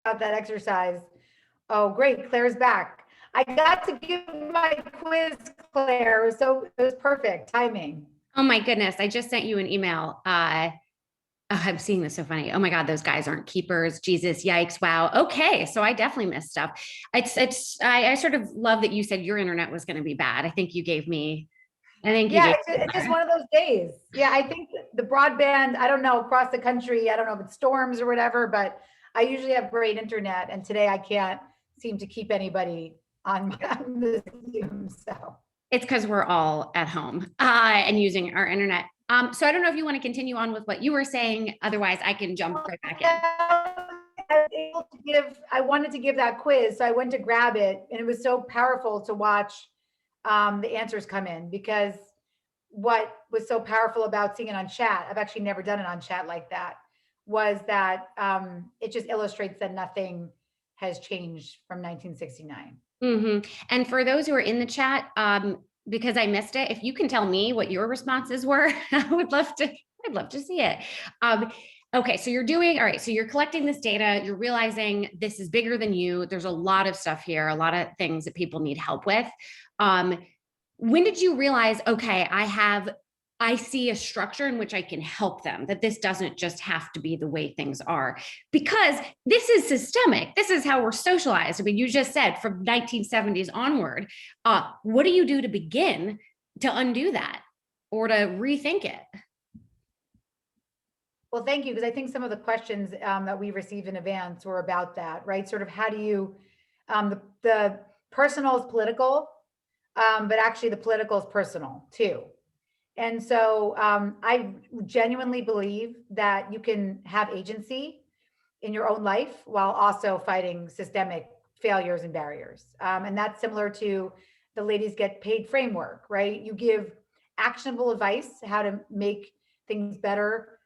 about that exercise. Oh, great. Claire's back. I got to give my quiz, Claire. So it was perfect timing. Oh my goodness. I just sent you an email. Oh, I'm seeing this so funny. Oh my God, those guys aren't keepers. Jesus, yikes, wow. Okay, so I definitely missed stuff. I sort of love that you said your internet was going to be bad. I think you gave me. I think you Yeah, gave. it's just one of those days. Yeah, I think the broadband, I don't know, across the country, I don't know if it's storms or whatever, but I usually have great internet, and today I can't seem to keep anybody on the Zoom. So It's because we're all at home and using our internet. So I don't know if you want to continue on with what you were saying. Otherwise, I can jump right back in. I wanted to give that quiz, so I went to grab it, and it was so powerful to watch the answers come in, because what was so powerful about seeing it on chat, I've actually never done it on chat like that, was that it just illustrates that nothing has changed from 1969. And for those who are in the chat, because I missed it, if you can tell me what your responses were, I'd love to see it. Okay, so you're doing, all right, so you're collecting this data, you're realizing this is bigger than you. There's a lot of stuff here, a lot of things that people need help with. When did you realize, okay, I see a structure in which I can help them, that this doesn't just have to be the way things are? Because this is systemic. This is how we're socialized. I mean, you just said from 1970s onward. What do you do to begin to undo that or to rethink it? Well, thank you, because I think some of the questions that we received in advance were about that, right? Sort of how do you, the personal is political, but actually the political is personal too. And so I genuinely believe that you can have agency in your own life while also fighting systemic failures and barriers. And that's similar to the Ladies Get Paid framework, right? You give actionable advice how to make things better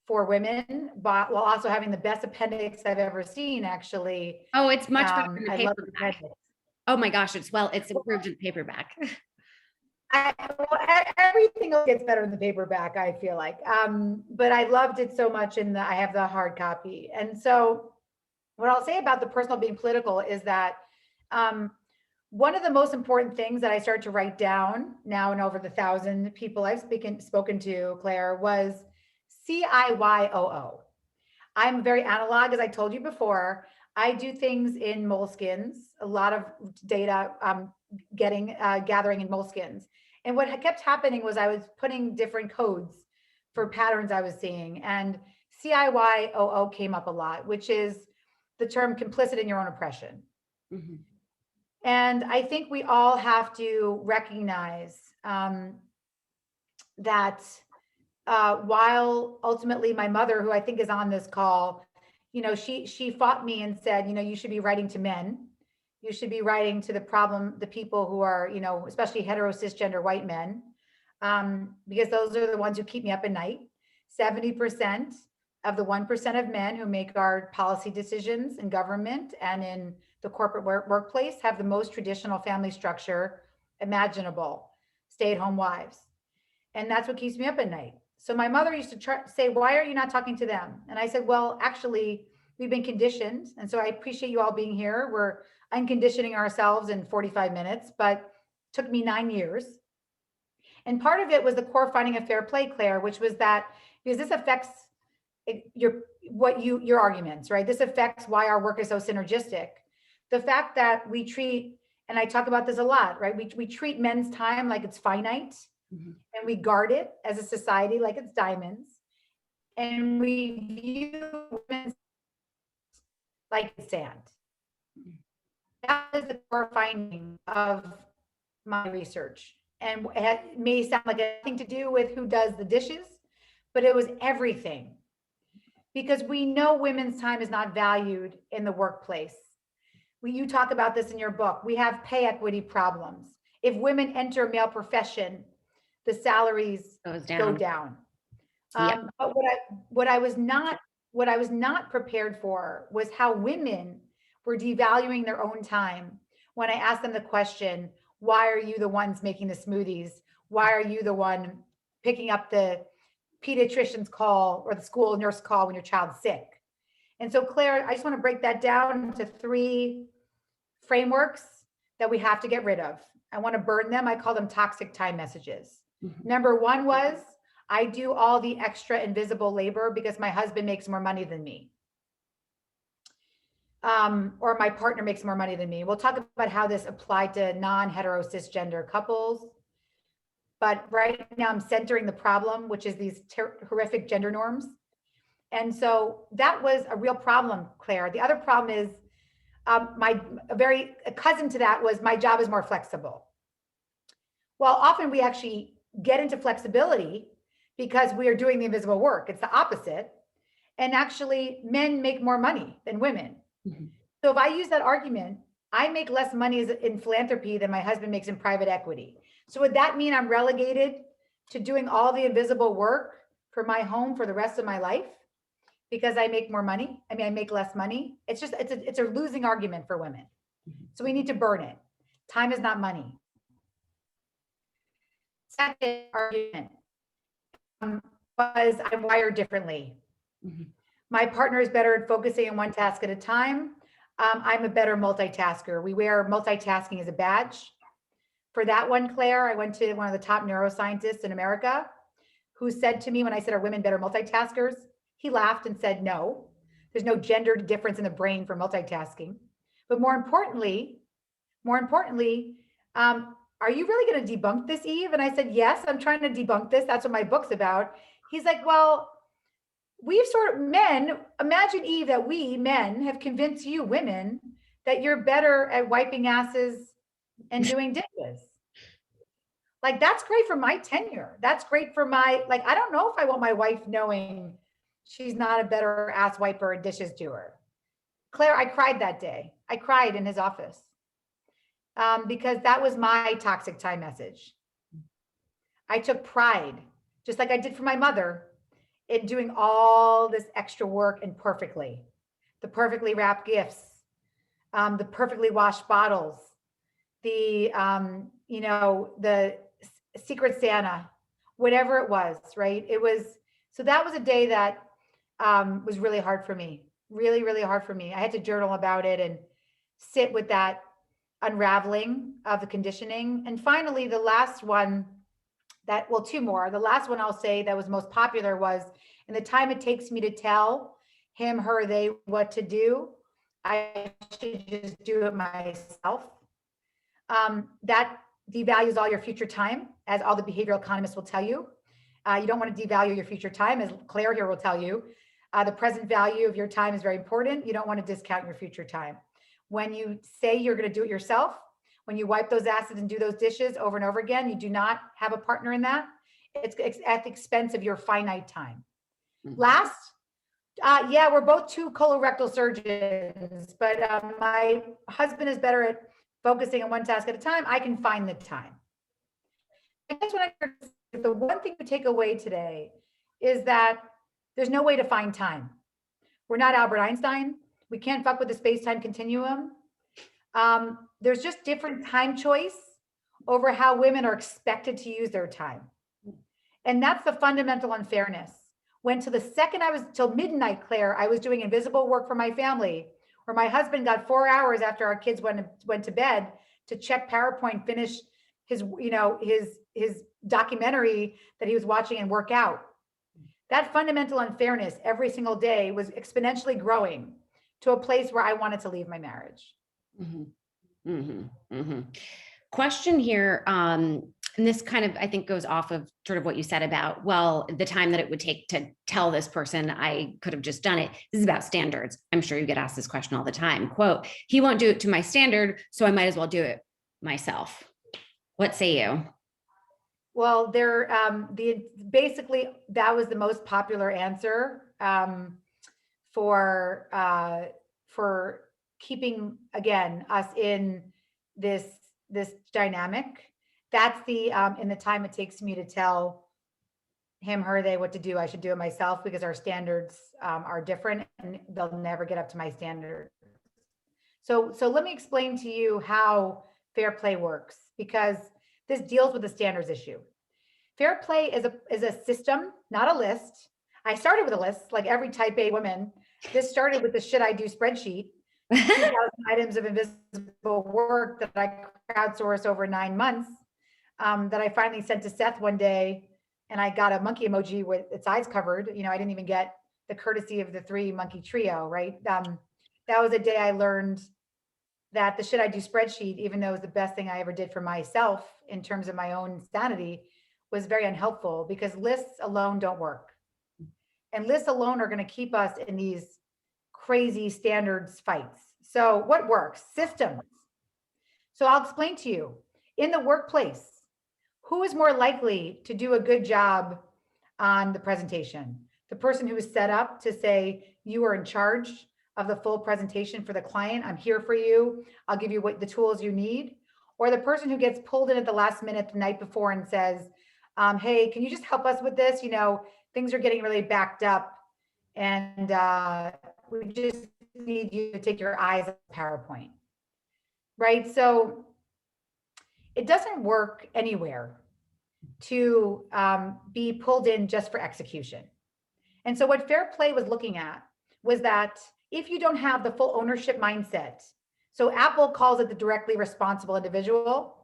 for women, but while also having the best appendix I've ever seen, actually. Oh, it's much better in the I love the paperback. appendix. Oh my gosh, it's improved in paperback. Everything else gets better in the paperback, I feel like. But I loved it so much I have the hard copy. And so what I'll say about the personal being political is that one of the most important things that I started to write down now, and over the 1,000 people I've spoken to, Claire, was CIYOO. I'm very analog, as I told you before. I do things in Moleskines, a lot of data gathering in Moleskines. And what kept happening was I was putting different codes for patterns I was seeing. And CIYOO came up a lot, which is the term complicit in your own oppression. Mm-hmm. And I think we all have to recognize that while ultimately my mother, who I think is on this call, she fought me and said, you should be writing to men. You should be writing to the people who are, especially hetero cisgender white men, because those are the ones who keep me up at night. 70% of the 1% of men who make our policy decisions in government and in the corporate workplace have the most traditional family structure imaginable, stay-at-home wives. And that's what keeps me up at night. So my mother used to say, why are you not talking to them? And I said, well, actually, we've been conditioned. And so I appreciate you all being here. We're unconditioning ourselves in 45 minutes, but it took me 9 years. And part of it was the core finding of fair play, Claire, which was that because this affects your arguments, right? This affects why our work is so synergistic. The fact that we treat, and I talk about this a lot, right? We treat men's time like it's finite. Mm-hmm. And we guard it as a society like it's diamonds. And we view women like it's sand. That is the core finding of my research. And it may sound like nothing to do with who does the dishes, but it was everything. Because we know women's time is not valued in the workplace. You talk about this in your book. We have pay equity problems. If women enter a male profession, the salaries go down. Yep. But what I was not prepared for was how women were devaluing their own time when I asked them the question, why are you the ones making the smoothies? Why are you the one picking up the pediatrician's call or the school nurse call when your child's sick? And so Claire, I just want to break that down into 3 frameworks that we have to get rid of. I want to burn them. I call them toxic time messages. Number 1 was, I do all the extra invisible labor because my husband makes more money than me. Or my partner makes more money than me. We'll talk about how this applied to non-hetero cisgender couples. But right now I'm centering the problem, which is these horrific gender norms. And so that was a real problem, Claire. The other problem is a cousin to that was my job is more flexible. Well, often we actually get into flexibility because we are doing the invisible work. It's the opposite. And actually men make more money than women. So if I use that argument, I make less money in philanthropy than my husband makes in private equity. So would that mean I'm relegated to doing all the invisible work for my home for the rest of my life because I make more money? I mean, I make less money. It's a losing argument for women. So we need to burn it. Time is not money. Second argument was I'm wired differently. My partner is better at focusing on one task at a time. I'm a better multitasker. We wear multitasking as a badge. For that one, Claire, I went to one of the top neuroscientists in America who said to me when I said, are women better multitaskers? He laughed and said, no, there's no gender difference in the brain for multitasking. But more importantly, are you really going to debunk this, Eve? And I said, yes, I'm trying to debunk this. That's what my book's about. He's like, well, we've imagine, Eve, that we men have convinced you women that you're better at wiping asses and doing dishes. Like, that's great for my tenure. That's great for I don't know if I want my wife knowing she's not a better ass wiper and dishes doer. Claire, I cried that day. I cried in his office because that was my toxic time message. I took pride, just like I did for my mother, in doing all this extra work and perfectly. The perfectly wrapped gifts, the perfectly washed bottles, the Secret Santa, whatever it was, right? So that was a day that was really hard for me, really, really hard for me. I had to journal about it and sit with that unraveling of the conditioning. And finally, the last one two more. The last one I'll say that was most popular was, in the time it takes me to tell him, her, they what to do, I should just do it myself. That devalues all your future time, as all the behavioral economists will tell you. You don't want to devalue your future time, as Claire here will tell you. The present value of your time is very important. You don't want to discount your future time. When you say you're going to do it yourself, when you wipe those asses and do those dishes over and over again, you do not have a partner in that. It's at the expense of your finite time. Last, we're both 2 colorectal surgeons, but my husband is better at focusing on one task at a time. I can find the time. I guess the one thing to take away today is that there's no way to find time. We're not Albert Einstein. We can't fuck with the space-time continuum. There's just different time choice over how women are expected to use their time. And that's the fundamental unfairness. When till midnight, Claire, I was doing invisible work for my family, where my husband got 4 hours after our kids went to bed to check PowerPoint, finish his documentary that he was watching and work out. That fundamental unfairness every single day was exponentially growing to a place where I wanted to leave my marriage. Question here, and this kind of, I think, goes off of sort of what you said about, well, the time that it would take to tell this person I could have just done it. This is about standards. I'm sure you get asked this question all the time. Quote, he won't do it to my standard, so I might as well do it myself. What say you? Well, basically that was the most popular answer for keeping, again, us in this dynamic. That's in the time it takes me to tell him, her, they what to do, I should do it myself, because our standards are different and they'll never get up to my standard. So let me explain to you how fair play works, because this deals with the standards issue. Fair play is a system, not a list. I started with a list, like every type A woman. This started with the should I do spreadsheet, 2,000 items of invisible work that I crowdsourced over 9 months, that I finally sent to Seth one day, and I got a monkey emoji with its eyes covered. I didn't even get the courtesy of the 3 monkey trio, right? That was a day I learned that the should I do spreadsheet, even though it was the best thing I ever did for myself in terms of my own sanity, was very unhelpful because lists alone don't work. And lists alone are going to keep us in these crazy standards fights. So what works? Systems. So I'll explain to you. In the workplace, who is more likely to do a good job on the presentation? The person who is set up to say, you are in charge of the full presentation for the client. I'm here for you. I'll give you what the tools you need. Or the person who gets pulled in at the last minute the night before and says, hey, can you just help us with this? Things are getting really backed up and we just need you to take your eyes off PowerPoint, right? So it doesn't work anywhere to be pulled in just for execution. And so what Fair Play was looking at was that if you don't have the full ownership mindset, so Apple calls it the directly responsible individual,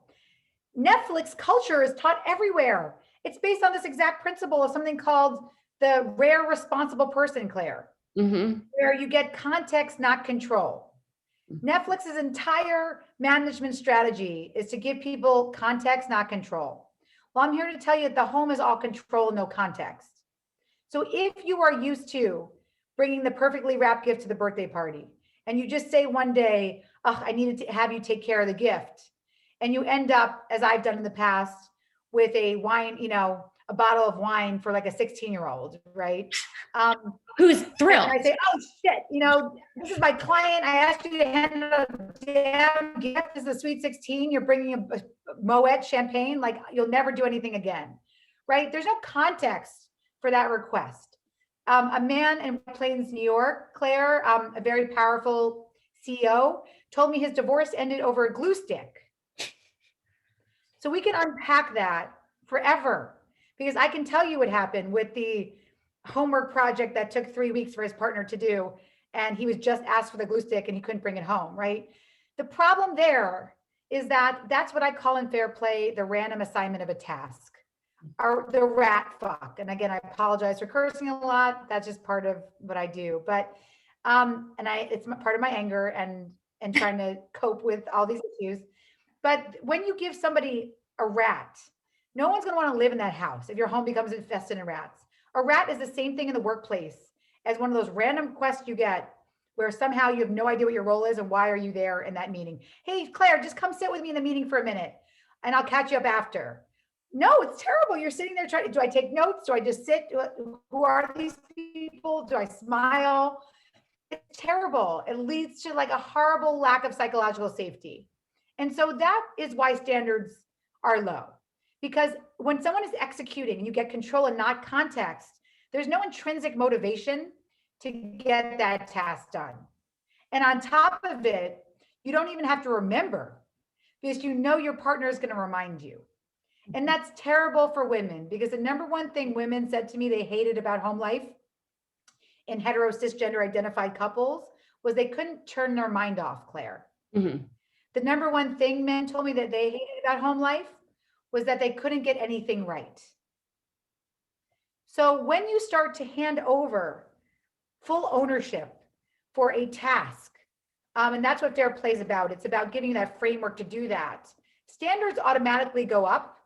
Netflix culture is taught everywhere. It's based on this exact principle of something called the rare responsible person, Claire, where you get context, not control. Netflix's entire management strategy is to give people context, not control. Well, I'm here to tell you that the home is all control, no context. So if you are used to bringing the perfectly wrapped gift to the birthday party, and you just say one day, oh, I needed to have you take care of the gift, and you end up, as I've done in the past, with a wine, a bottle of wine for like a 16-year-old, right? Who's thrilled. And I say, oh shit, this is my client. I asked you to hand a damn gift. This is a sweet 16. You're bringing a Moet champagne. Like, you'll never do anything again, right? There's no context for that request. A man in White Plains, New York, Claire, a very powerful CEO, told me his divorce ended over a glue stick. So we can unpack that forever, because I can tell you what happened with the homework project that took 3 weeks for his partner to do. And he was just asked for the glue stick and he couldn't bring it home, right? The problem there is that that's what I call in Fair Play, the random assignment of a task, or the rat fuck. And again, I apologize for cursing a lot. That's just part of what I do. But, it's part of my anger and trying to cope with all these issues. But when you give somebody a rat, no one's going to want to live in that house if your home becomes infested in rats. A rat is the same thing in the workplace as one of those random requests you get where somehow you have no idea what your role is and why are you there in that meeting. Hey, Claire, just come sit with me in the meeting for a minute and I'll catch you up after. No, it's terrible. You're sitting there trying, do I take notes? Do I just sit? Who are these people? Do I smile? It's terrible. It leads to like a horrible lack of psychological safety. And so that is why standards are low. Because when someone is executing and you get control and not context, there's no intrinsic motivation to get that task done. And on top of it, you don't even have to remember because your partner is going to remind you. And that's terrible for women because the number one thing women said to me they hated about home life in hetero cisgender identified couples was they couldn't turn their mind off, Claire. The number one thing men told me that they hated about home life was that they couldn't get anything right. So when you start to hand over full ownership for a task, and that's what Fair Play is about. It's about giving you that framework to do that. Standards automatically go up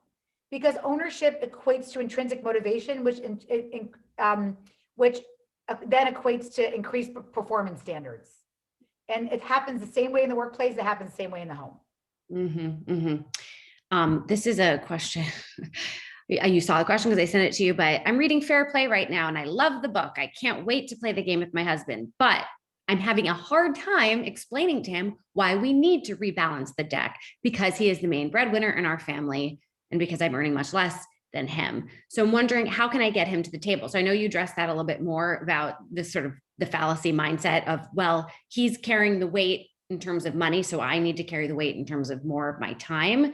because ownership equates to intrinsic motivation, which then equates to increased performance standards. And it happens the same way in the workplace. It happens the same way in the home. This is a question. You saw the question because I sent it to you, but I'm reading Fair Play right now and I love the book. I can't wait to play the game with my husband, but I'm having a hard time explaining to him why we need to rebalance the deck because he is the main breadwinner in our family and because I'm earning much less than him. So I'm wondering, how can I get him to the table? So I know you addressed that a little bit more about this sort of the fallacy mindset of, well, he's carrying the weight in terms of money, so I need to carry the weight in terms of more of my time.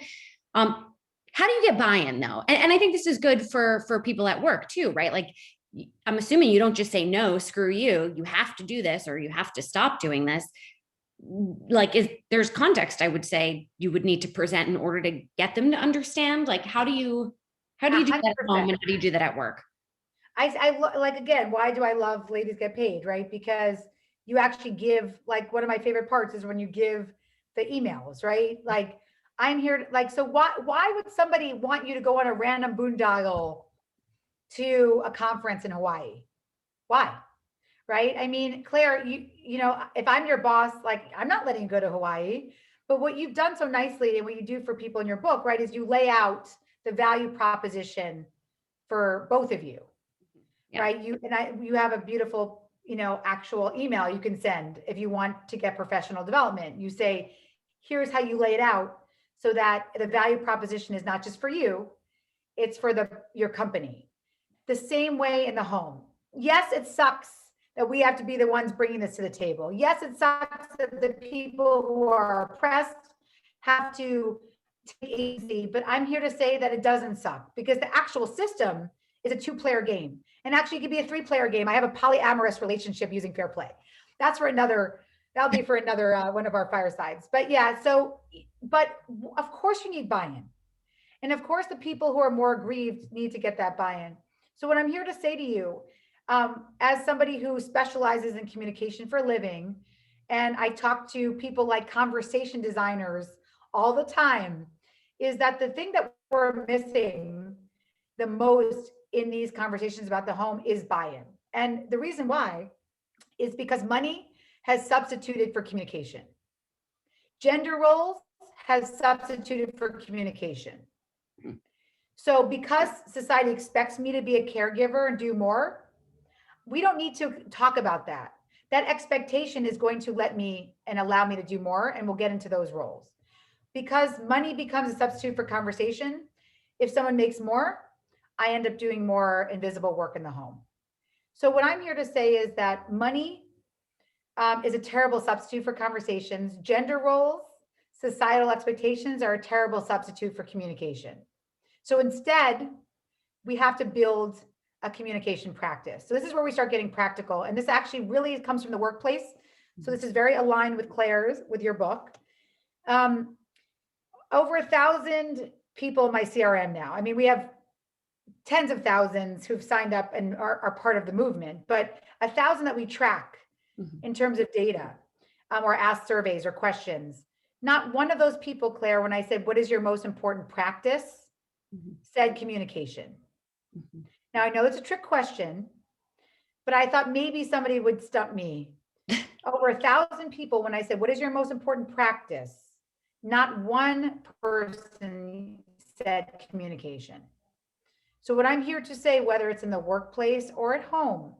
How do you get buy-in though? And I think this is good for people at work too, right? Like I'm assuming you don't just say, no, screw you, you have to do this, or you have to stop doing this. Like, if there's context, I would say you would need to present in order to get them to understand. Like, how do you do that at home, 100%. and how do you do that at work? Like, again, why do I love Ladies Get Paid, right? Because you actually give, like, one of my favorite parts is when you give the emails, right? Like, I'm here to, like, so why would somebody want you to go on a random boondoggle to a conference in Hawaii? Why? Right? I mean, Claire, you know, if I'm your boss, like, I'm not letting you go to Hawaii. But what you've done so nicely and what you do for people in your book, right, is you lay out the value proposition for both of you. Yeah. Right? You have a beautiful, you know, actual email you can send if you want to get professional development. You say, here's how you lay it out so that the value proposition is not just for you, it's for your company. The same way in the home. Yes, it sucks that we have to be the ones bringing this to the table. Yes, it sucks that the people who are oppressed have to take it easy, but I'm here to say that it doesn't suck because the actual system is a 2-player game. And actually, it could be a 3-player game. I have a polyamorous relationship using Fair Play. That's for another, that'll be for another one of our firesides. But yeah, so, but of course you need buy-in. And of course, the people who are more aggrieved need to get that buy-in. So what I'm here to say to you, as somebody who specializes in communication for a living, and I talk to people like conversation designers all the time, is that the thing that we're missing the most in these conversations about the home is buy-in. And the reason why is because money has substituted for communication. Gender roles has substituted for communication. So because society expects me to be a caregiver and do more, we don't need to talk about that. That expectation is going to let me and allow me to do more, and we'll get into those roles. Because money becomes a substitute for conversation, if someone makes more, I end up doing more invisible work in the home. So what I'm here to say is that money is a terrible substitute for conversations. Gender roles, societal expectations are a terrible substitute for communication. So instead, we have to build a communication practice. So this is where we start getting practical. And this actually really comes from the workplace. So this is very aligned with Claire's, with your book. Over 1,000 people in my CRM now. I mean, we have tens of thousands who've signed up and are part of the movement, but 1,000 that we track in terms of data, or ask surveys or questions. Not one of those people, Claire, when I said, what is your most important practice, said communication. Now, I know it's a trick question, but I thought maybe somebody would stump me. Over 1,000 people, when I said, what is your most important practice? Not one person said communication. So what I'm here to say, whether it's in the workplace or at home,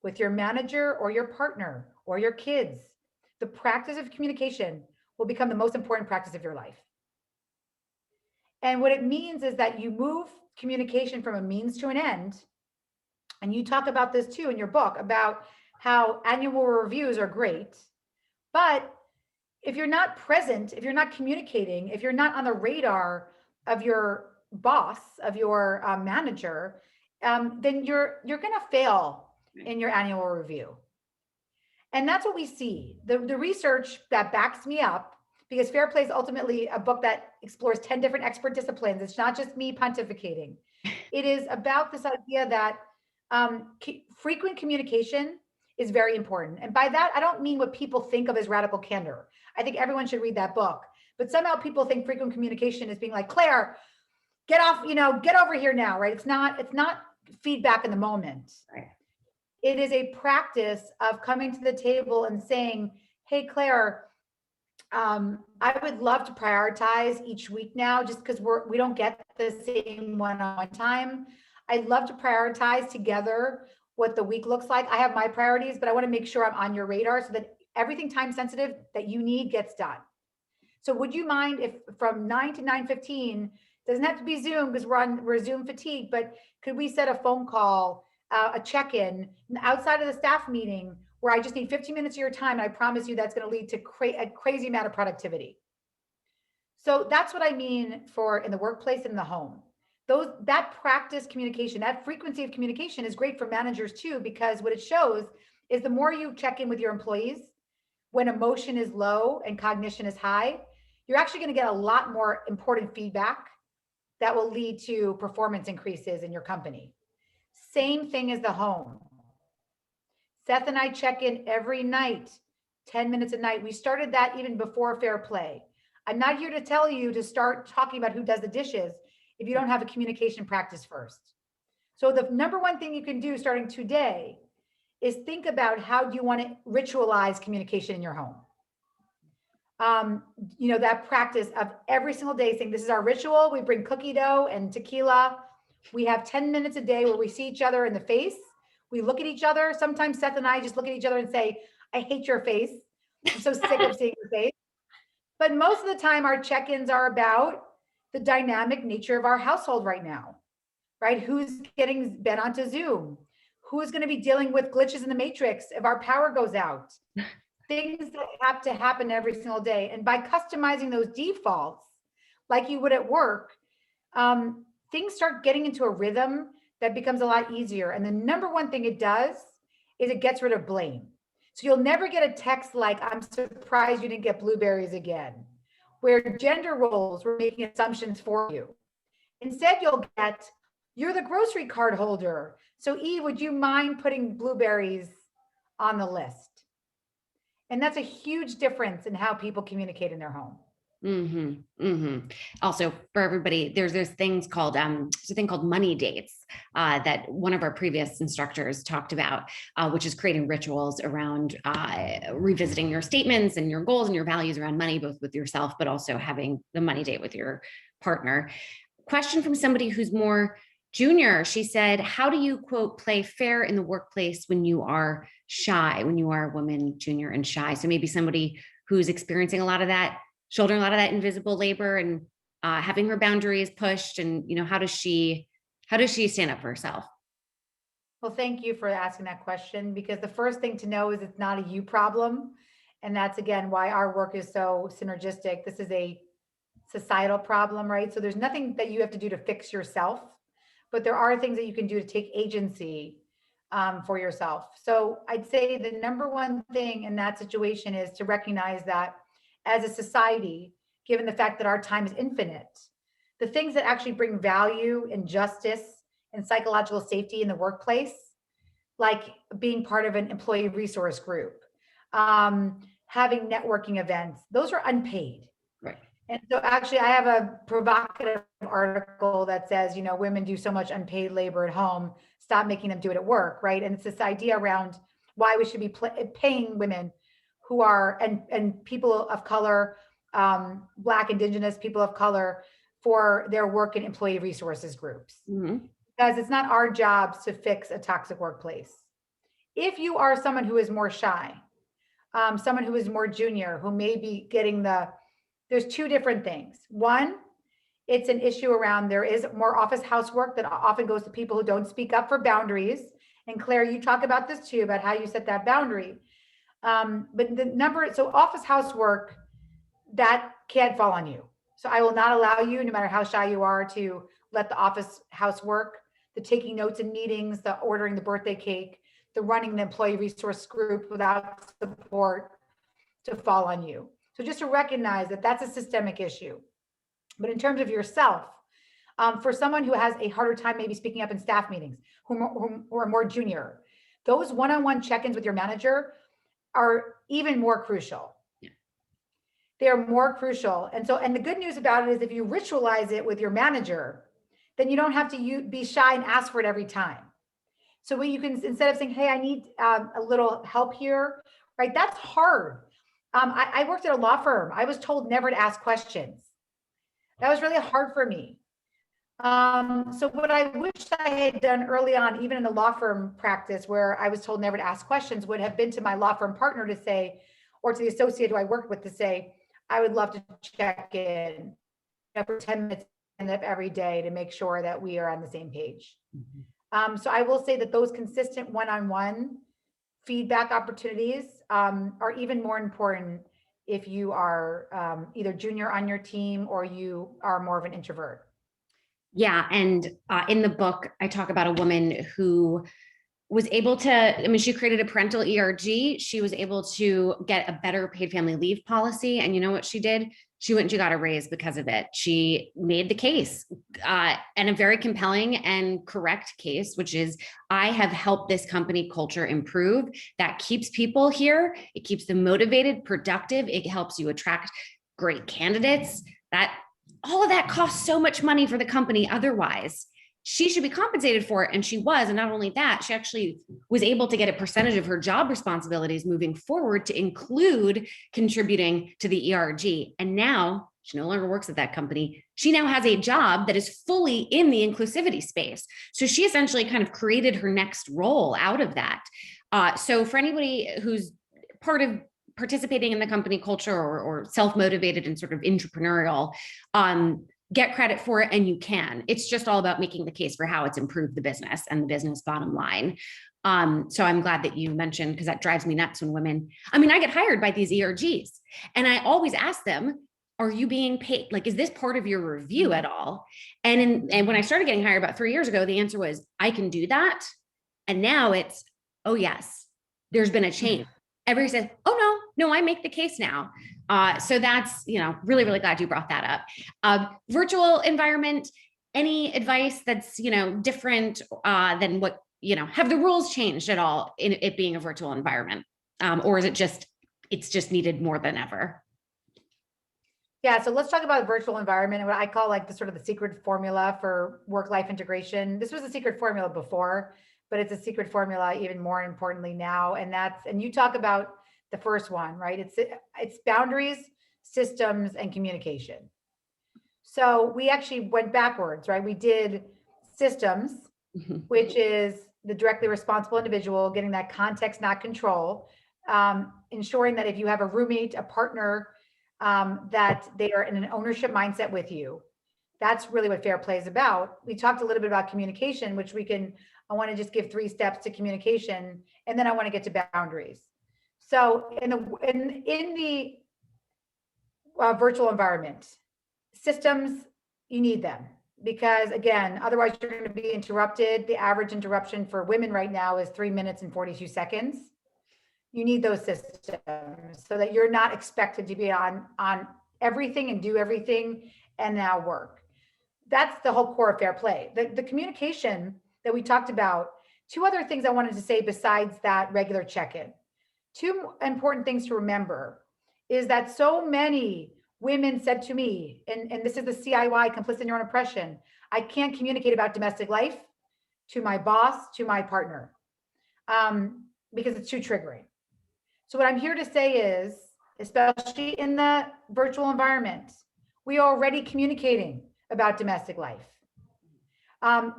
with your manager or your partner or your kids, the practice of communication will become the most important practice of your life. And what it means is that you move communication from a means to an end. And you talk about this too in your book about how annual reviews are great. But if you're not present, if you're not communicating, if you're not on the radar of your boss, of your manager, then you're going to fail in your annual review. And that's what we see. The research that backs me up, because Fair Play is ultimately a book that explores 10 different expert disciplines. It's not just me pontificating. It is about this idea that frequent communication is very important. And by that, I don't mean what people think of as radical candor. I think everyone should read that book. But somehow people think frequent communication is being like, Claire, get off, get over here now, right? It's not feedback in the moment. Right. It is a practice of coming to the table and saying, hey, Claire, I would love to prioritize each week now, just because we don't get the same one-on-one time. I'd love to prioritize together what the week looks like. I have my priorities, but I want to make sure I'm on your radar so that everything time sensitive that you need gets done. So would you mind if from 9 to 9:15, doesn't have to be Zoom because we're Zoom fatigue, but could we set a phone call, a check-in outside of the staff meeting where I just need 15 minutes of your time, and I promise you that's going to lead to a crazy amount of productivity. So that's what I mean for in the workplace and in the home. that practice communication, that frequency of communication is great for managers too, because what it shows is the more you check in with your employees when emotion is low and cognition is high, you're actually going to get a lot more important feedback that will lead to performance increases in your company. Same thing as the home. Seth and I check in every night, 10 minutes a night. We started that even before Fair Play. I'm not here to tell you to start talking about who does the dishes if you don't have a communication practice first. So the number one thing you can do starting today is think about how do you want to ritualize communication in your home. That practice of every single day saying, this is our ritual. We bring cookie dough and tequila. We have 10 minutes a day where we see each other in the face. We look at each other. Sometimes Seth and I just look at each other and say, I hate your face. I'm so sick of seeing your face. But most of the time our check-ins are about the dynamic nature of our household right now, right? Who's getting bent onto Zoom? Who's going to be dealing with glitches in the matrix if our power goes out? Things that have to happen every single day. And by customizing those defaults, like you would at work, things start getting into a rhythm that becomes a lot easier. And the number one thing it does is it gets rid of blame. So you'll never get a text like, I'm surprised you didn't get blueberries again, where gender roles were making assumptions for you. Instead, you'll get, you're the grocery card holder. So Eve, would you mind putting blueberries on the list? And that's a huge difference in how people communicate in their home. Also, for everybody, there's things called there's a thing called money dates that one of our previous instructors talked about, which is creating rituals around revisiting your statements and your goals and your values around money, both with yourself, but also having the money date with your partner. Question from somebody who's more junior. She said, how do you, quote, play fair in the workplace when you are shy, when you are a woman, junior, and shy? So maybe somebody who's experiencing a lot of that, shouldering a lot of that invisible labor and having her boundaries pushed. And, how does she stand up for herself? Well, thank you for asking that question, because the first thing to know is it's not a you problem. And that's, again, why our work is so synergistic. This is a societal problem, right? So there's nothing that you have to do to fix yourself, but there are things that you can do to take agency for yourself. So I'd say the number one thing in that situation is to recognize that as a society, given the fact that our time is infinite, the things that actually bring value and justice and psychological safety in the workplace, like being part of an employee resource group, having networking events, those are unpaid. Right. And so actually I have a provocative article that says, women do so much unpaid labor at home, stop making them do it at work, right? And it's this idea around why we should be paying women who are, and people of color, Black, Indigenous, people of color, for their work in employee resources groups. Because it's not our jobs to fix a toxic workplace. If you are someone who is more shy, someone who is more junior, who may be getting there's two different things. One, it's an issue around there is more office housework that often goes to people who don't speak up for boundaries. And Claire, you talk about this too, about how you set that boundary. But so office housework, that can't fall on you. So I will not allow you, no matter how shy you are, to let the office housework, the taking notes in meetings, the ordering the birthday cake, the running the employee resource group without support, to fall on you. So just to recognize that that's a systemic issue. But in terms of yourself, for someone who has a harder time maybe speaking up in staff meetings, who are more junior, those one-on-one check-ins with your manager are even more crucial. Yeah. They're more crucial. And the good news about it is if you ritualize it with your manager, then you don't have to be shy and ask for it every time. So what you can, instead of saying, hey, I need a little help here, right? That's hard. I worked at a law firm. I was told never to ask questions. That was really hard for me. So what I wish I had done early on, even in the law firm practice where I was told never to ask questions, would have been to my law firm partner to say, or to the associate who I worked with to say, I would love to check in for 10 minutes every day to make sure that we are on the same page. So I will say that those consistent one-on-one feedback opportunities are even more important if you are either junior on your team or you are more of an introvert. Yeah. And in the book, I talk about a woman who was able to, I mean, she created a parental ERG. She was able to get a better paid family leave policy. And you know what she did? She went and she got a raise because of it. She made the case, and a very compelling and correct case, which is I have helped this company culture improve. That keeps people here. It keeps them motivated, productive. It helps you attract great candidates. That all of that costs so much money for the company otherwise. She should be compensated for it. And she was. And not only that, she actually was able to get a percentage of her job responsibilities moving forward to include contributing to the ERG. And now she no longer works at that company. She now has a job that is fully in the inclusivity space. So she essentially kind of created her next role out of that. So for anybody who's part of participating in the company culture or self-motivated and sort of entrepreneurial, get credit for it, and you can. It's just all about making the case for how it's improved the business and the business bottom line. So I'm glad that you mentioned, because that drives me nuts when women, I mean, I get hired by these ERGs and I always ask them, are you being paid? Like, is this part of your review at all? And when I started getting hired about 3 years ago, the answer was, I can do that. And now it's, oh yes, there's been a change. Everybody says, oh no, I make the case now. So that's, really, really glad you brought that up. Virtual environment, any advice that's, different than what, have the rules changed at all in it being a virtual environment? Or is it's just needed more than ever? Yeah, so let's talk about virtual environment and what I call like the sort of the secret formula for work-life integration. This was a secret formula before, but it's a secret formula even more importantly now. And you talk about the first one, right? It's boundaries, systems, and communication. So we actually went backwards, right? We did systems, which is the directly responsible individual getting that context, not control, ensuring that if you have a roommate, a partner, that they are in an ownership mindset with you. That's really what fair play is about. We talked a little bit about communication, which I want to just give 3 steps to communication, and then I want to get to boundaries. So in the virtual environment, systems, you need them because again, otherwise you're going to be interrupted. The average interruption for women right now is 3 minutes and 42 seconds. You need those systems so that you're not expected to be on everything and do everything and now work. That's the whole core of fair play. The communication that we talked about, 2 other things I wanted to say besides that regular check-in. 2 important things to remember is that so many women said to me, and this is the CIY, complicit in your own oppression, I can't communicate about domestic life to my boss, to my partner, because it's too triggering. So what I'm here to say is, especially in the virtual environment, we are already communicating about domestic life.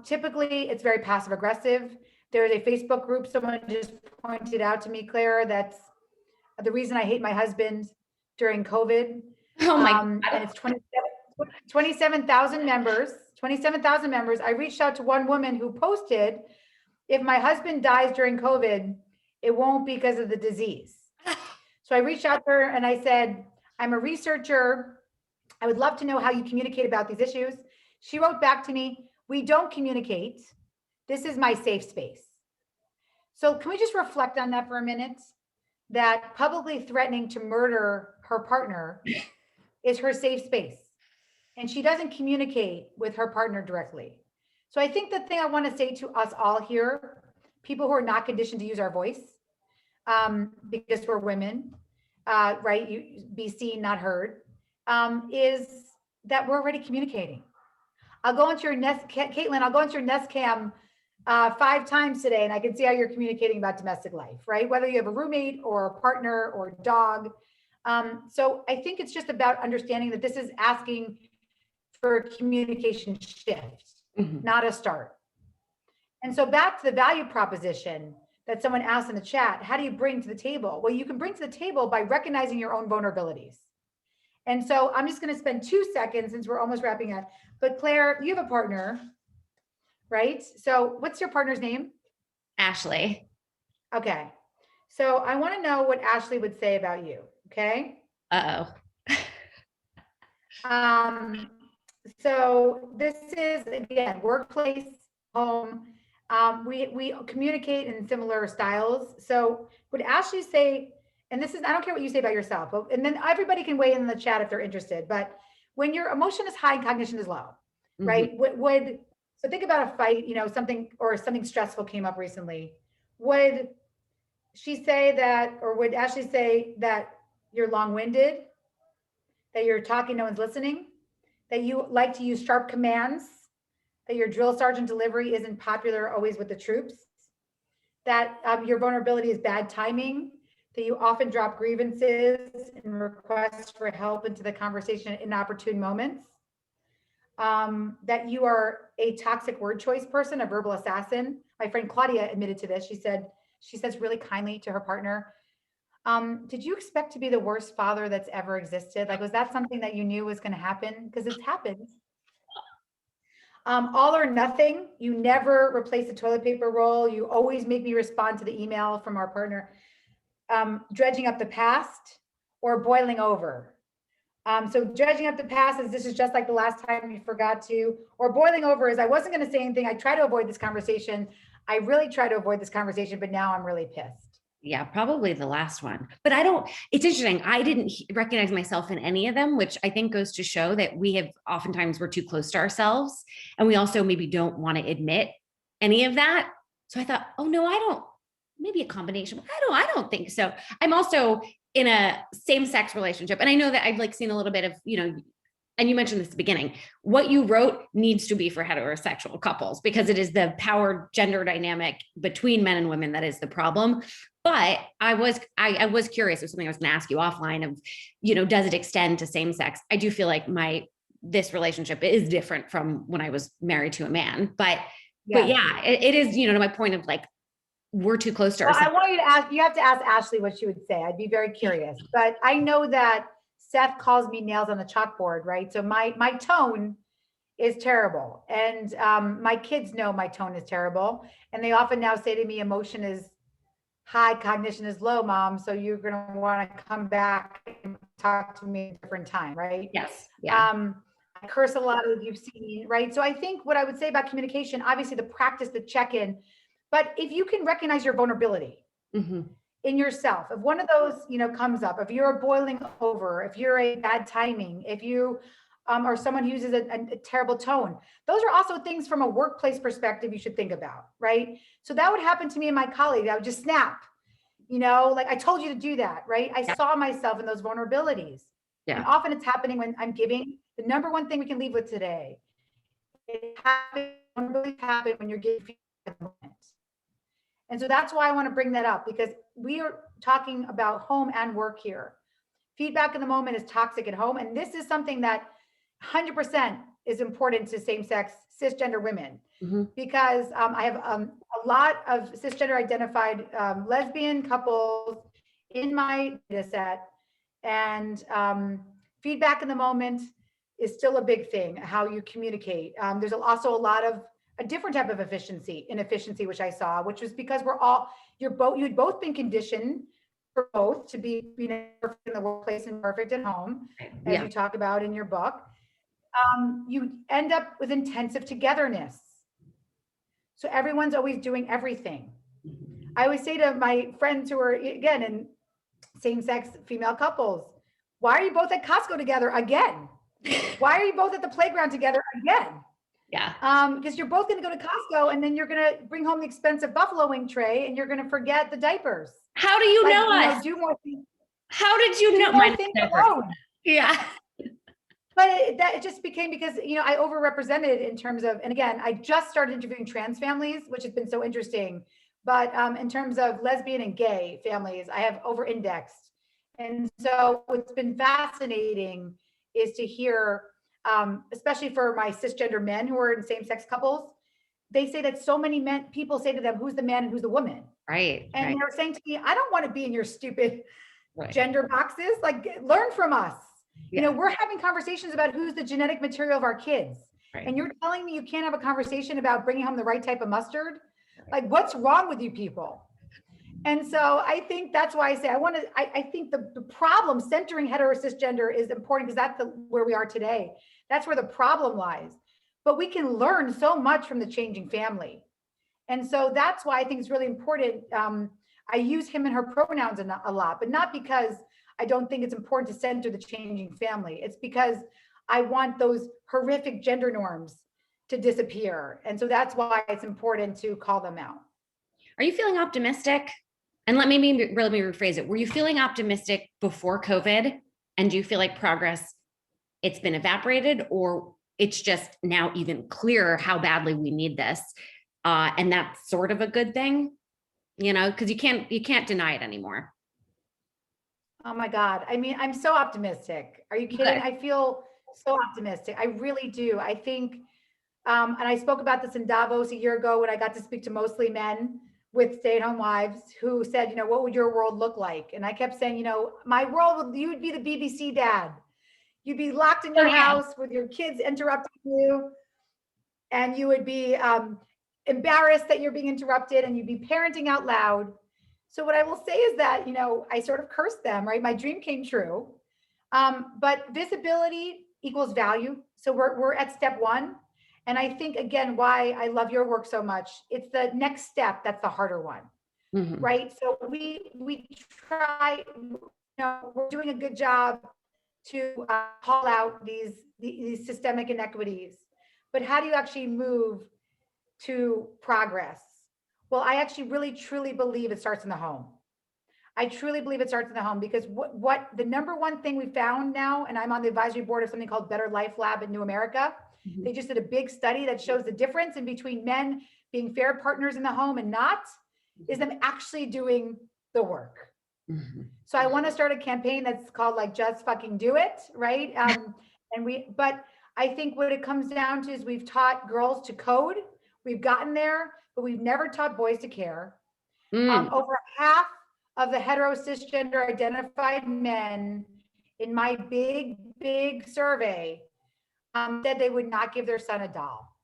Typically, it's very passive aggressive. There's a Facebook group, someone just pointed out to me, Claire, that's the reason I hate my husband during COVID. Oh my God. And it's 27,000 members, 27,000 members. I reached out to one woman who posted, if my husband dies during COVID, it won't be because of the disease. So I reached out to her and I said, I'm a researcher. I would love to know how you communicate about these issues. She wrote back to me, we don't communicate. This is my safe space. So can we just reflect on that for a minute? That publicly threatening to murder her partner is her safe space. And she doesn't communicate with her partner directly. So I think the thing I want to say to us all here, people who are not conditioned to use our voice, because we're women, right? You be seen, not heard, is that we're already communicating. I'll go into your Nest, Caitlin, I'll go into your Nest Cam 5 times today, and I can see how you're communicating about domestic life, right? Whether you have a roommate or a partner or a dog. So I think it's just about understanding that this is asking for a communication shift, not a start. And so back to the value proposition that someone asked in the chat, how do you bring to the table? Well, you can bring to the table by recognizing your own vulnerabilities. And so I'm just going to spend 2 seconds since we're almost wrapping up. But Claire, you have a partner, right? So what's your partner's name? Ashley. Okay. So I want to know what Ashley would say about you. Okay. Uh-oh. So this is, again, workplace, home. We communicate in similar styles. So would Ashley say, and this is, I don't care what you say about yourself, but, and then everybody can weigh in the chat if they're interested, but when your emotion is high and cognition is low, right? Would, so think about a fight, something, or something stressful came up recently. Would she say that, or would Ashley say that you're long-winded, that you're talking, no one's listening, that you like to use sharp commands, that your drill sergeant delivery isn't popular always with the troops, that your vulnerability is bad timing, that you often drop grievances and requests for help into the conversation in opportune moments, that you are a toxic word choice person, a verbal assassin. My friend Claudia admitted to this. She says really kindly to her partner, did you expect to be the worst father that's ever existed? Like, was that something that you knew was going to happen? Because it's happened. All or nothing. You never replace the toilet paper roll. You always make me respond to the email from our partner. Dredging up the past or boiling over. So dredging up the past is this is just like the last time you forgot to, or boiling over is I wasn't going to say anything. I try to avoid this conversation. I really try to avoid this conversation, but now I'm really pissed. Yeah, probably the last one. But it's interesting. I didn't recognize myself in any of them, which I think goes to show that oftentimes we're too close to ourselves. And we also maybe don't want to admit any of that. So I thought, oh no, I don't, maybe a combination. I don't think so. I'm also in a same-sex relationship. And I know that I've seen a little bit of, and you mentioned this at the beginning, what you wrote needs to be for heterosexual couples because it is the power gender dynamic between men and women that is the problem. But I was curious. It was something I was going to ask you offline of, does it extend to same sex? I do feel like this relationship is different from when I was married to a man, but yeah, it is, to my point of we're too close to ourselves. I want you have to ask Ashley what she would say. I'd be very curious, but I know that Seth calls me nails on the chalkboard, right? So my tone is terrible. And my kids know my tone is terrible. And they often now say to me, emotion is high, cognition is low, Mom. So you're going to want to come back and talk to me at a different time, right? Yes. Yeah. I curse a lot, as you've seen, right? So I think what I would say about communication, obviously the practice, the check-in, but if you can recognize your vulnerability in yourself, if one of those, comes up, if you're boiling over, if you're a bad timing, if you or someone who uses a terrible tone, those are also things from a workplace perspective you should think about, right? So that would happen to me and my colleague. I would just snap, I told you to do that, right? I saw myself in those vulnerabilities. Yeah. And often it's happening when I'm giving. The number one thing we can leave with today, it happens when you're giving feedback at the moment. And so that's why I want to bring that up, because we are talking about home and work here. Feedback in the moment is toxic at home. And this is something that 100% is important to same-sex cisgender women, because I have a lot of cisgender identified lesbian couples in my data set, and feedback in the moment is still a big thing, how you communicate. There's also a lot of a different type of inefficiency, which I saw, which was because you'd both been conditioned for both to be, perfect in the workplace and perfect at home, as you talk about in your book. You end up with intensive togetherness. So everyone's always doing everything. I always say to my friends who are, again, in same-sex female couples, why are you both at Costco together again? Why are you both at the playground together again? Yeah. Because you're both going to go to Costco and then you're going to bring home the expensive buffalo wing tray and you're going to forget the diapers. How do you know us? Do more things. How did you know? More things alone. Yeah. But it just became because, I overrepresented in terms of, and again, I just started interviewing trans families, which has been so interesting. But in terms of lesbian and gay families, I have over-indexed. And so what's been fascinating is to hear, especially for my cisgender men who are in same-sex couples, they say that so many people say to them, who's the man and who's the woman? Right. And they're saying to me, I don't want to be in your stupid gender boxes. Learn from us. Yeah. We're having conversations about who's the genetic material of our kids. Right. And you're telling me you can't have a conversation about bringing home the right type of mustard? What's wrong with you people? And so I think that's why I say I think the problem centering hetero cisgender is important because that's where we are today. That's where the problem lies. But we can learn so much from the changing family. And so that's why I think it's really important. I use him and her pronouns a lot, but not because I don't think it's important to center the changing family. It's because I want those horrific gender norms to disappear. And so that's why it's important to call them out. Are you feeling optimistic? And let me rephrase it. Were you feeling optimistic before COVID? And do you feel like progress, it's been evaporated, or it's just now even clearer how badly we need this? And that's sort of a good thing, because you can't deny it anymore. Oh my God. I mean, I'm so optimistic. Are you kidding? Okay. I feel so optimistic. I really do. I think, and I spoke about this in Davos a year ago when I got to speak to mostly men with stay-at-home wives who said, what would your world look like? And I kept saying, my world, you would be the BBC dad. You'd be locked in your house with your kids interrupting you. And you would be embarrassed that you're being interrupted, and you'd be parenting out loud. So what I will say is that, I sort of cursed them, right? My dream came true. But visibility equals value. So we're at step one. And I think, again, why I love your work so much, it's the next step that's the harder one, right? So we try, we're doing a good job to call out these systemic inequities. But how do you actually move to progress? Well, I actually really, truly believe it starts in the home. I truly believe it starts in the home because what the number one thing we found now, and I'm on the advisory board of something called Better Life Lab at New America. They just did a big study that shows the difference in between men being fair partners in the home and not, is them actually doing the work. So I want to start a campaign that's called like Just Fucking Do It, right? But I think what it comes down to is we've taught girls to code, we've gotten there, but we've never taught boys to care. Over half of the hetero cisgender identified men in my big survey said they would not give their son a doll.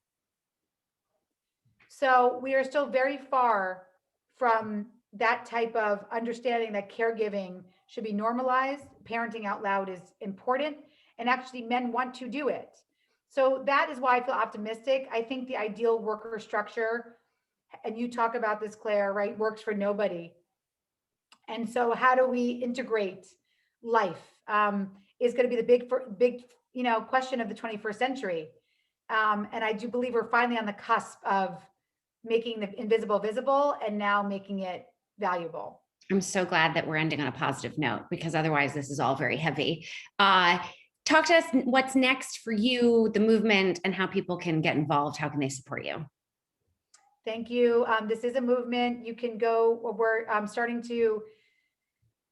So we are still very far from that type of understanding that caregiving should be normalized. Parenting out loud is important, and actually men want to do it. So that is why I feel optimistic. I think the ideal worker structure, and you talk about this, Claire, right, works for nobody. And so how do we integrate life is going to be the big question of the 21st century. And I do believe we're finally on the cusp of making the invisible visible and now making it valuable. I'm so glad that we're ending on a positive note, because otherwise this is all very heavy. Talk to us what's next for you, the movement, and how people can get involved. How can they support you? Thank you. This is a movement. You can go, we're starting to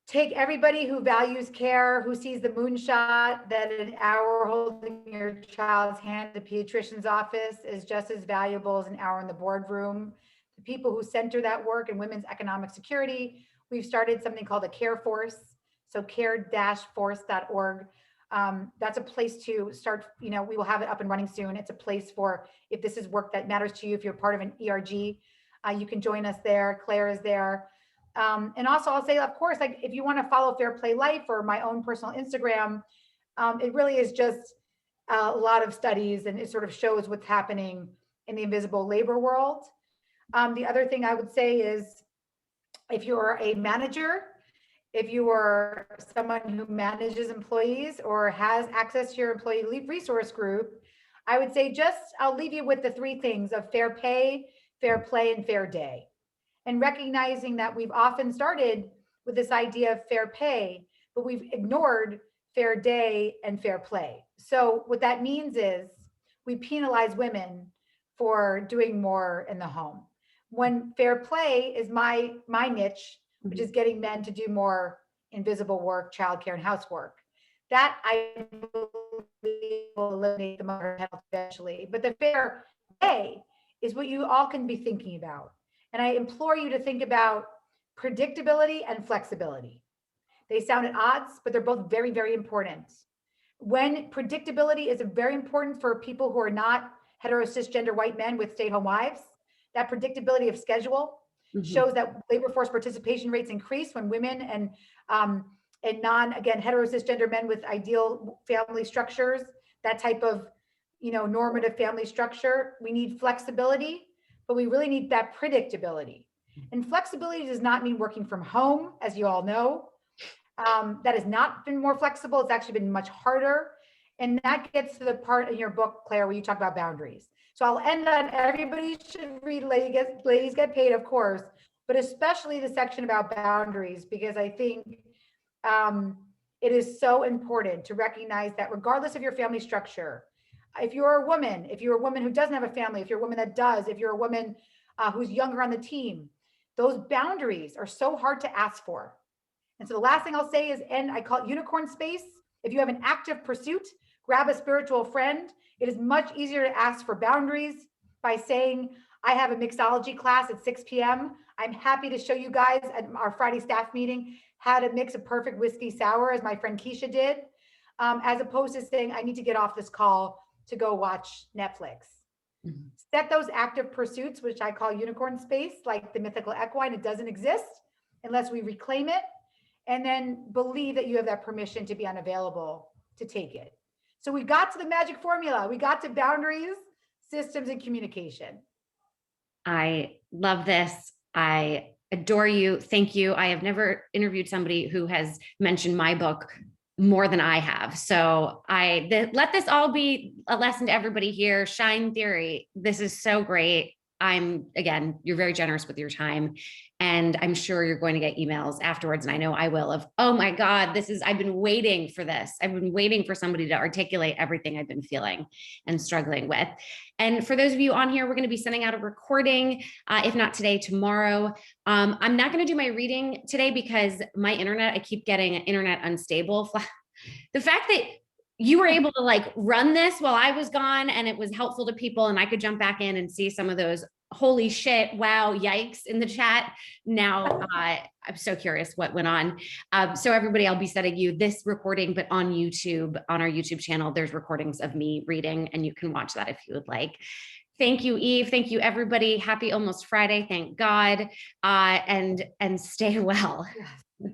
take everybody who values care, who sees the moonshot that an hour holding your child's hand at the pediatrician's office is just as valuable as an hour in the boardroom. The people who center that work in women's economic security, we've started something called a Care Force. So care-force.org. That's a place to start, we will have it up and running soon. It's a place for, if this is work that matters to you, if you're part of an ERG, you can join us there. Claire is there. And also I'll say, of course, like if you want to follow Fair Play Life or my own personal Instagram, it really is just a lot of studies, and it sort of shows what's happening in the invisible labor world. The other thing I would say is, if you're a manager, if you are someone who manages employees or has access to your employee resource group, I would say I'll leave you with the three things of fair pay, fair play, and fair day. And recognizing that we've often started with this idea of fair pay, but we've ignored fair day and fair play. So what that means is we penalize women for doing more in the home. When fair play is my niche, which is getting men to do more invisible work, childcare, and housework. That I believe will eliminate the mother health eventually. But the fair pay is what you all can be thinking about. And I implore you to think about predictability and flexibility. They sound at odds, but they're both very, very important. When predictability is very important for people who are not hetero cisgender white men with stay-at-home wives, that predictability of schedule, shows that labor force participation rates increase when women and again, hetero cisgender men with ideal family structures, that type of, normative family structure. We need flexibility, but we really need that predictability. And flexibility does not mean working from home, as you all know. That has not been more flexible. It's actually been much harder. And that gets to the part in your book, Claire, where you talk about boundaries. So I'll end on everybody should read Ladies Get Paid, of course, but especially the section about boundaries, because I think it is so important to recognize that regardless of your family structure, if you're a woman who doesn't have a family, if you're a woman that does, if you're a woman who's younger on the team, those boundaries are so hard to ask for. And so the last thing I'll say is, and I call it unicorn space. If you have an active pursuit, grab a spiritual friend. It is much easier to ask for boundaries by saying, I have a mixology class at 6 p.m. I'm happy to show you guys at our Friday staff meeting how to mix a perfect whiskey sour, as my friend Keisha did, as opposed to saying, I need to get off this call to go watch Netflix. Mm-hmm. Set those active pursuits, which I call unicorn space, like the mythical equine. It doesn't exist unless we reclaim it. And then believe that you have that permission to be unavailable to take it. So we got to the magic formula. We got to boundaries, systems, and communication. I love this. I adore you. Thank you. I have never interviewed somebody who has mentioned my book more than I have. So let this all be a lesson to everybody here. Shine Theory. This is so great. Again, you're very generous with your time, and I'm sure you're going to get emails afterwards. And I know I will of, oh my God, I've been waiting for this. I've been waiting for somebody to articulate everything I've been feeling and struggling with. And for those of you on here, we're going to be sending out a recording, if not today, tomorrow. I'm not going to do my reading today because my internet, I keep getting internet unstable. The fact that you were able to run this while I was gone and it was helpful to people and I could jump back in and see some of those holy shit, wow, yikes in the chat. Now, I'm so curious what went on. So everybody, I'll be sending you this recording, but on YouTube, on our YouTube channel, there's recordings of me reading and you can watch that if you would like. Thank you, Eve. Thank you, everybody. Happy almost Friday. Thank God. And stay well. Yes.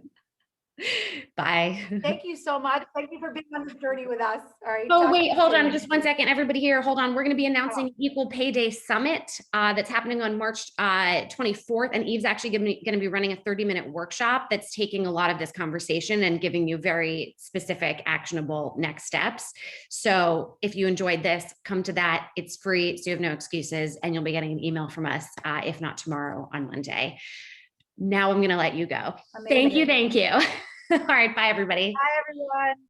Bye. Thank you so much. Thank you for being on this journey with us. All right. Oh, wait, hold on just 1 second. Everybody here, hold on. We're going to be announcing Equal Pay Day Summit that's happening on March 24th. And Eve's actually going to be running a 30-minute workshop that's taking a lot of this conversation and giving you very specific, actionable next steps. So if you enjoyed this, come to that. It's free, so you have no excuses, and you'll be getting an email from us, if not tomorrow, on Monday. Now I'm going to let you go. Amazing. Thank you. All right. Bye, everybody. Bye, everyone.